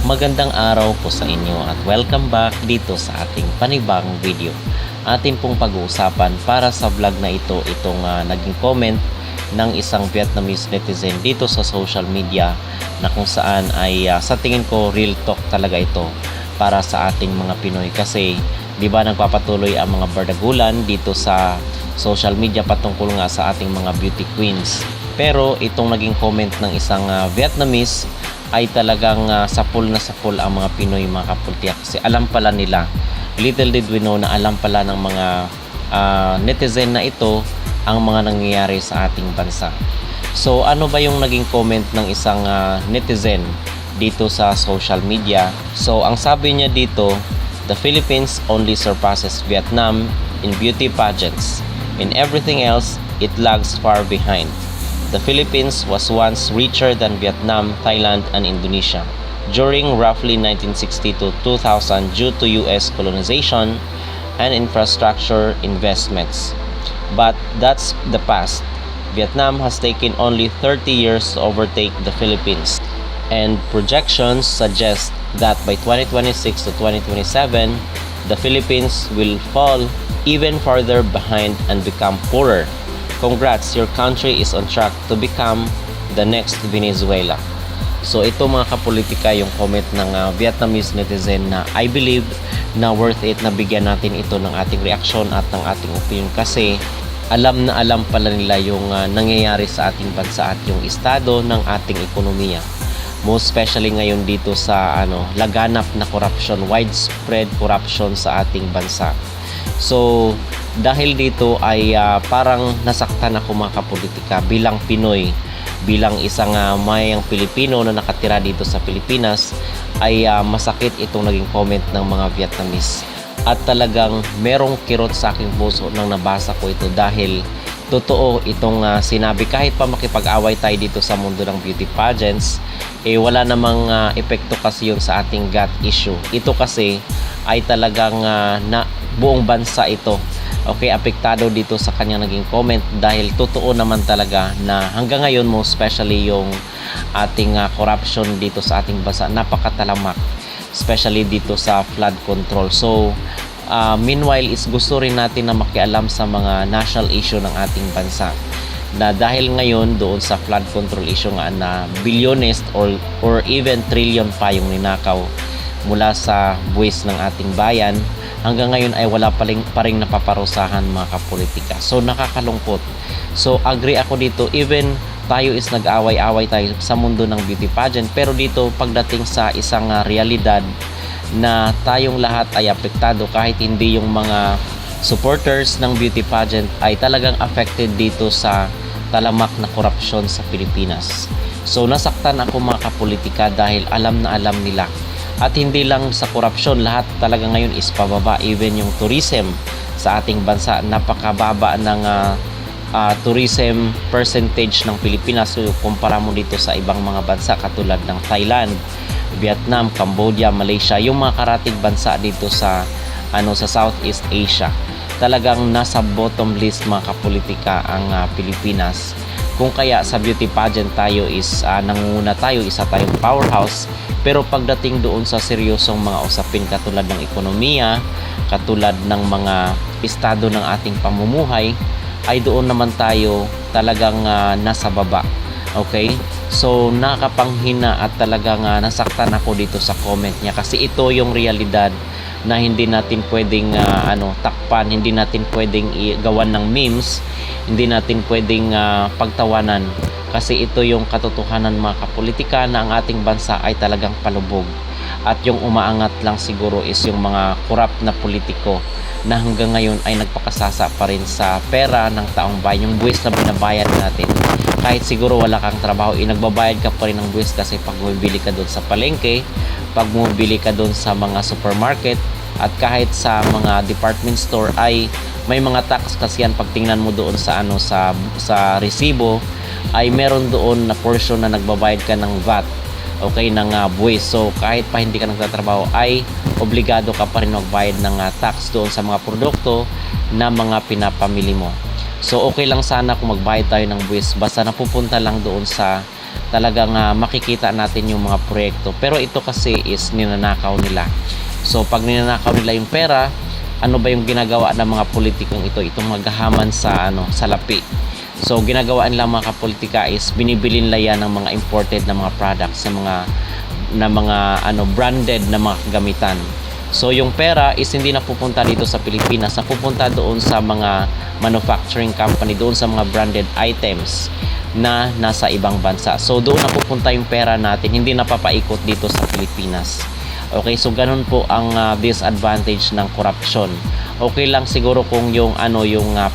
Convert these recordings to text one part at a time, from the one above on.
Magandang araw po sa inyo at welcome back dito sa ating panibagong video. Atin pong pag-uusapan para sa vlog na ito itong naging comment ng isang Vietnamese netizen dito sa social media na kung saan ay sa tingin ko real talk talaga ito para sa ating mga Pinoy kasi di ba nagpapatuloy ang mga bardagulan dito sa social media patungkol nga sa ating mga beauty queens. Pero itong naging comment ng isang Vietnamese ay talagang sapul na sapul ang mga Pinoy mga kapultiyak kasi alam pala nila, little did we know na alam pala ng mga netizen na ito ang mga nangyayari sa ating bansa. So ano ba yung naging comment ng isang netizen dito sa social media? So ang sabi niya dito, the Philippines only surpasses Vietnam in beauty pageants. In everything else, it lags far behind. The Philippines was once richer than Vietnam, Thailand, and Indonesia during roughly 1960 to 2000 due to US colonization and infrastructure investments. But that's the past. Vietnam has taken only 30 years to overtake the Philippines, and projections suggest that by 2026 to 2027, the Philippines will fall even farther behind and become poorer. Congrats, your country is on track to become the next Venezuela. So ito mga kapolitika yung comment ng Vietnamese netizen na I believe na worth it na bigyan natin ito ng ating reaksyon at ng ating opinion kasi alam na alam pala nila yung nangyayari sa ating bansa at yung estado ng ating ekonomiya. Most especially ngayon dito sa laganap na corruption, widespread corruption sa ating bansa. So dahil dito ay parang nasaktan ako mga kapolitika bilang Pinoy, bilang isang mayang Pilipino na nakatira dito sa Pilipinas ay masakit itong naging comment ng mga Vietnamese. At talagang merong kirot sa aking puso nang nabasa ko ito dahil totoo itong sinabi kahit pa makipag-away tayo dito sa mundo ng beauty pageants, wala namang epekto kasi yun sa ating gut issue. Ito kasi ay talagang na buong bansa ito. Okay, apektado dito sa kanyang naging comment dahil totoo naman talaga na hanggang ngayon mo especially yung ating corruption dito sa ating bansa napakatalamak, especially dito sa flood control. So meanwhile is gusto rin natin na makialam sa mga national issue ng ating bansa na dahil ngayon doon sa flood control issue nga na bilyones or even trillion pa yung ninakaw mula sa buwis ng ating bayan, hanggang ngayon ay wala pa ring napaparusahan mga kapolitika. So nakakalungkot. So agree ako dito, even tayo is nag-away-away tayo sa mundo ng beauty pageant, pero dito pagdating sa isang realidad na tayong lahat ay apektado kahit hindi yung mga supporters ng beauty pageant ay talagang affected dito sa talamak na korupsyon sa Pilipinas. So nasaktan ako mga kapolitika dahil alam na alam nila. At hindi lang sa korupsyon, lahat talaga ngayon is pababa. Even yung tourism sa ating bansa, napakababa ng tourism percentage ng Pilipinas. So kumpara mo dito sa ibang mga bansa katulad ng Thailand, Vietnam, Cambodia, Malaysia, yung mga karatig bansa dito sa sa Southeast Asia. Talagang nasa bottom list mga kapolitika ang Pilipinas. Kung kaya sa beauty pageant tayo is nangunguna tayo, isa tayong powerhouse, pero pagdating doon sa seryosong mga usapin katulad ng ekonomiya, katulad ng mga estado ng ating pamumuhay, ay doon naman tayo talagang nasa baba. Okay? So nakapanghina at talagang nasaktan ako dito sa comment niya kasi ito yung realidad na hindi natin pwedeng takpan, hindi natin pwedeng gawan ng memes, hindi natin pwedeng pagtawanan kasi ito yung katotohanan mga kapolitika na ang ating bansa ay talagang palubog at yung umaangat lang siguro is yung mga corrupt na politiko na hanggang ngayon ay nagpakasasa pa rin sa pera ng taong bayan, yung buwis na binabayad natin. Kahit siguro wala kang trabaho, nagbabayad ka pa rin ng buwis kasi pag bumibili ka doon sa palengke, pag bumibili ka doon sa mga supermarket, at kahit sa mga department store ay may mga tax kasi yan. Pag tingnan mo doon sa sa resibo ay meron doon na portion na nagbabayad ka ng VAT, okay, ng buwis. So kahit pa hindi ka nagtatrabaho ay obligado ka pa rin magbayad ng tax doon sa mga produkto na mga pinapamili mo. So okay lang sana kung magbayad tayo ng buwis basta napupunta lang doon sa talagang makikita natin yung mga proyekto. Pero ito kasi is ninanakaw nila. So pag ninanakaw nila yung pera, ano ba yung ginagawa ng mga politikong ito? Itong maghahaman sa salapi. So ginagawa nila mga kapolitika is binibili nila yan ng mga imported na mga products, na mga branded na mga kagamitan. So yung pera is hindi napupunta dito sa Pilipinas, napupunta doon sa mga manufacturing company, doon sa mga branded items na nasa ibang bansa. So doon napupunta yung pera natin, hindi napapaikot dito sa Pilipinas. Okay, so ganun po ang disadvantage ng corruption. Okay lang siguro kung yung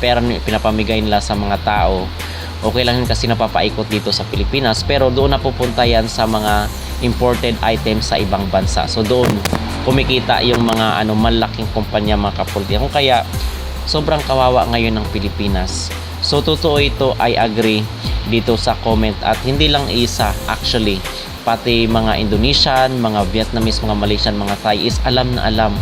pera pinapamigay nila sa mga tao, okay lang yun kasi napapaikot dito sa Pilipinas, pero doon napupunta yan sa mga imported items sa ibang bansa. So doon kumikita yung mga malaking kumpanya, mga kapolitika. Kung kaya sobrang kawawa ngayon ng Pilipinas. So totoo ito, I agree dito sa comment, at hindi lang isa actually, pati mga Indonesian, mga Vietnamese, mga Malaysian, mga Thai is alam na alam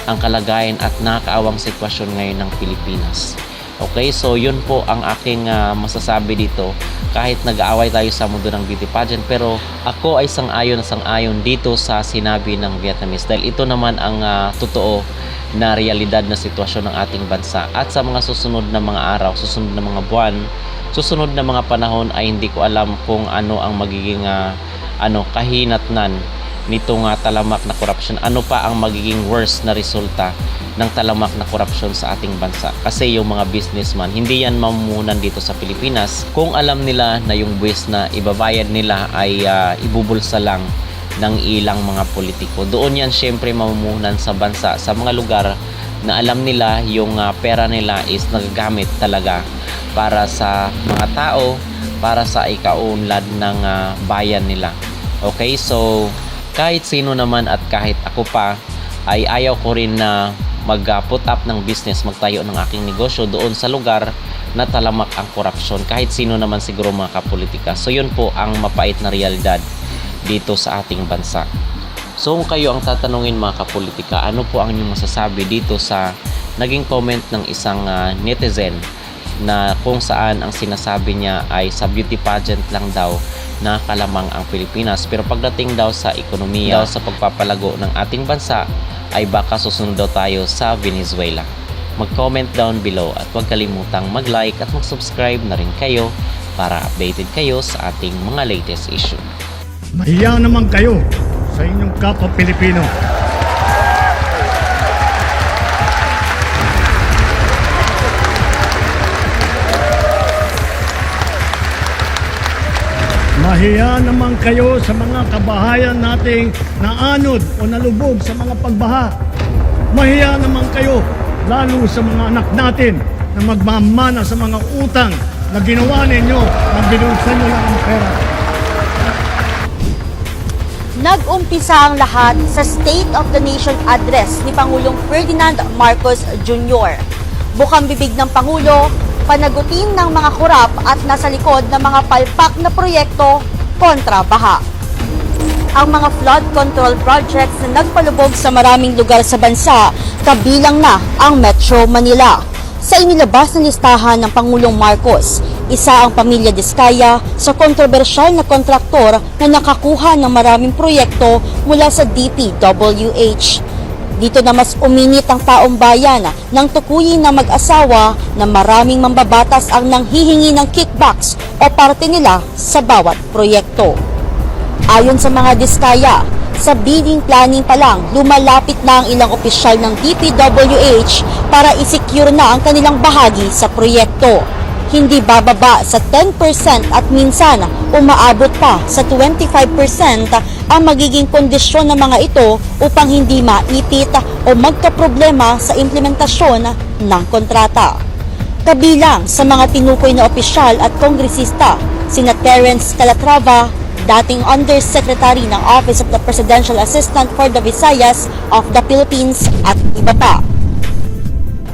ang kalagayan at nakakaawang sitwasyon ngayon ng Pilipinas. Okay, so yun po ang aking masasabi dito. Kahit nag-aaway tayo sa mundo ng beauty pageant, pero ako ay sang-ayon dito sa sinabi ng Vietnamese, dahil ito naman ang totoo na realidad na sitwasyon ng ating bansa. At sa mga susunod na mga araw, susunod na mga buwan, susunod na mga panahon ay hindi ko alam kung ano ang magiging kahinatnan nitong talamak na korupsyon. Ano pa ang magiging worst na resulta ng talamak na korupsyon sa ating bansa? Kasi yung mga businessman, hindi yan mamumuhunan dito sa Pilipinas kung alam nila na yung buwis na ibabayad nila ay ibubulsa lang ng ilang mga politiko. Doon yan syempre mamumuhunan sa bansa, sa mga lugar na alam nila yung pera nila is nagagamit talaga para sa mga tao, para sa ikaunlad ng bayan nila. Okay, so kahit sino naman at kahit ako pa ay ayaw ko rin na mag-put up ng business, magtayo ng aking negosyo doon sa lugar na talamak ang korupsyon. Kahit sino naman siguro mga kapolitika. So yun po ang mapait na realidad dito sa ating bansa. So kung kayo ang tatanungin mga kapolitika, ano po ang inyong masasabi dito sa naging comment ng isang netizen na kung saan ang sinasabi niya ay sa beauty pageant lang daw na kalamang ang Pilipinas, pero pagdating daw sa ekonomiya, daw sa pagpapalago ng ating bansa, ay baka susunod daw tayo sa Venezuela. Mag-comment down below at huwag kalimutang mag-like at mag-subscribe na rin kayo para updated kayo sa ating mga latest issue. Mahiya naman kayo sa inyong kapwa Pilipino. Mahiya naman kayo sa mga kabahayan nating naanod o nalubog sa mga pagbaha. Mahiya naman kayo lalo sa mga anak natin na magmamana sa mga utang na ginawa ninyo na binulsan nyo lang ang pera. Nag-umpisa ang lahat sa State of the Nation address ni Pangulong Ferdinand Marcos Jr. Bukang bibig ng Pangulo, panagutin ng mga kurap at nasa likod ng mga palpak na proyekto kontra baha. Ang mga flood control projects na nagpalubog sa maraming lugar sa bansa, kabilang na ang Metro Manila. Sa inilabas na listahan ng Pangulong Marcos, isa ang pamilya Diskaya sa kontrobersyal na kontraktor na nakakuha ng maraming proyekto mula sa DPWH. Dito na mas uminit ang taong bayan nang tukuyin ng mag-asawa na maraming mambabatas ang nanghihingi ng kickbacks o parte nila sa bawat proyekto. Ayon sa mga Diskaya, sa bidding planning pa lang, lumalapit na ang ilang opisyal ng DPWH para isecure na ang kanilang bahagi sa proyekto. Hindi bababa sa 10% at minsan umaabot pa sa 25% ang magiging kondisyon ng mga ito upang hindi maipit o magkaproblema sa implementasyon ng kontrata. Kabilang sa mga tinukoy na opisyal at kongresista, sina Terence Calatrava, dating Undersecretary ng Office of the Presidential Assistant for the Visayas of the Philippines at iba pa.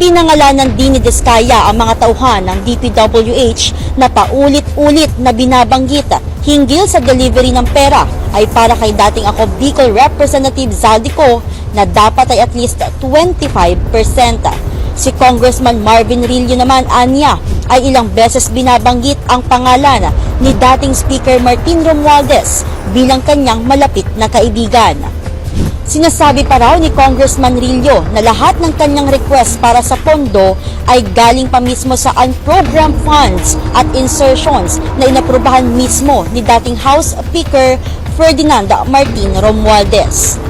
Pinangalanan din ni Diskaya ang mga tauhan ng DPWH na paulit-ulit na binabanggit hinggil sa delivery ng pera ay para kay dating ako Bicol Representative Zaldico na dapat ay at least 25%. Si Congressman Marvin Rillo naman anya ay ilang beses binabanggit ang pangalan ni dating Speaker Martin Romualdez bilang kanyang malapit na kaibigan. Sinasabi pa raw ni Congressman Rillo na lahat ng kanyang request para sa pondo ay galing pa mismo sa unprogrammed funds at insertions na inaprubahan mismo ni dating House Speaker Ferdinand Martin Romualdez.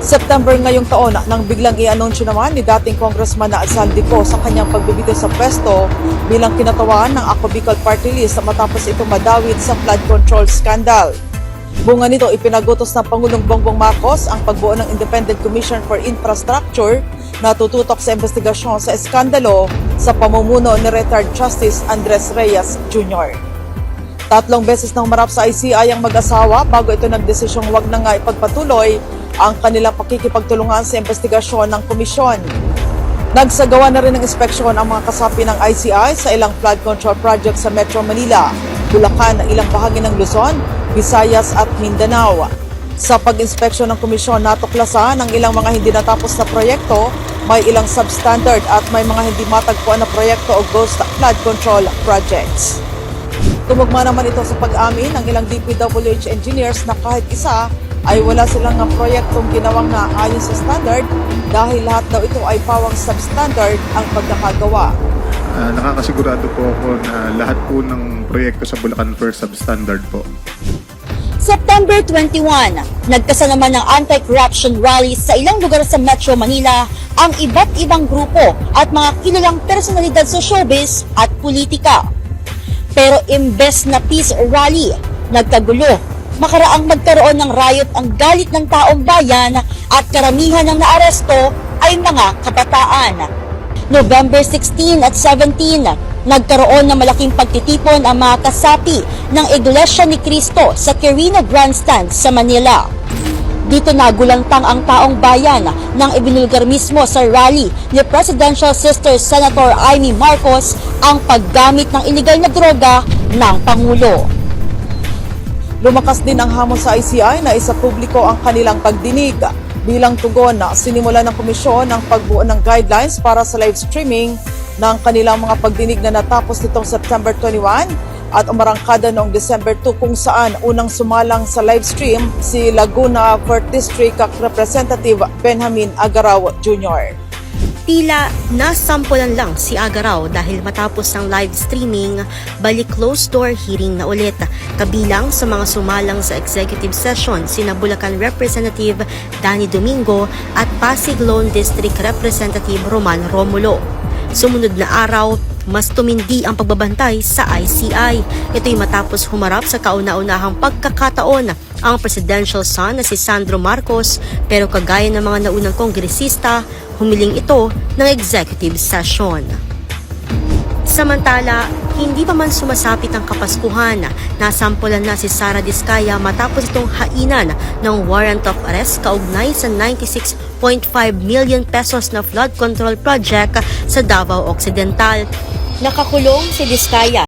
September ngayong taon nang biglang i-anunsyo naman ni dating Congressman na Saldico sa kanyang pagbibigay sa pwesto bilang kinatawaan ng Ako Bicol Party List matapos ito madawit sa flood control scandal. Bunga nito, ipinagutos ng Pangulong Bongbong Marcos ang pagbuo ng Independent Commission for Infrastructure na tututok sa investigasyon sa eskandalo sa pamumuno ni retired Justice Andres Reyes Jr. 3 beses nang humarap sa ICI ang mag-asawa bago ito nagdesisyong wag na nga ipagpatuloy ang kanilang pakikipagtulungan sa investigasyon ng komisyon. Nagsagawa na rin ng inspeksyon ang mga kasapi ng ICI sa ilang flood control project sa Metro Manila, Bulacan, ilang bahagi ng Luzon, Visayas at Mindanao. Sa pag-inspeksyon ng komisyon, natuklasan ang ilang mga hindi natapos na proyekto, may ilang substandard at may mga hindi matagpuan na proyekto o ghost flood control projects. Tumugma naman ito sa pag-amin ng ilang DPWH engineers na kahit isa ay wala silang proyektong ginawang naayon sa standard dahil lahat daw ito ay pawang substandard ang pagkakagawa. Nakakasigurado po ako na lahat po ng proyekto sa Bulacan First substandard po. September 21, nagkasa naman ng anti-corruption rally sa ilang lugar sa Metro Manila ang iba't ibang grupo at mga kilalang personalidad sa showbiz at politika. Pero imbes na peace rally, nagkagulo. Makaraang magkaroon ng riot ang galit ng taong bayan at karamihan ng naaresto ay mga kabataan. November 16 at 17, nagkaroon ng malaking pagtitipon ang mga kasapi ng Iglesia ni Cristo sa Quirino Grandstand sa Manila. Dito nagulantang ang taong bayan nang ibinulgar mismo sa rally ni Presidential Sister Senator Amy Marcos ang paggamit ng iligal na droga ng Pangulo. Lumakas din ang hamon sa ICI na isa publiko ang kanilang pagdinig. Bilang tugon, sinimula ng komisyon ang pagbuo ng guidelines para sa live streaming ng kanilang mga pagdinig na natapos nitong September 21 at umarangkada noong December 2 kung saan unang sumalang sa live stream si Laguna 4th District Representative Benjamin Agaraw Jr. Tila nasampulan lang si Agaraw dahil matapos ng live streaming, balik closed door hearing na ulit. Kabilang sa mga sumalang sa executive session sina Bulacan Representative Danny Domingo at Pasig Lone District Representative Roman Romulo. Sumunod na araw, mas tumindi ang pagbabantay sa ICI. Ito'y matapos humarap sa kauna-unahang pagkakataon ang presidential son na si Sandro Marcos, pero kagaya ng mga naunang kongresista, humiling ito ng executive session. Samantala, hindi pa man sumasapit ang Kapaskuhan, nasampulan na si Sara Diskaya matapos itong hainan ng warrant of arrest kaugnay sa 96.5 million pesos na flood control project sa Davao Occidental. Nakakulong si Diskaya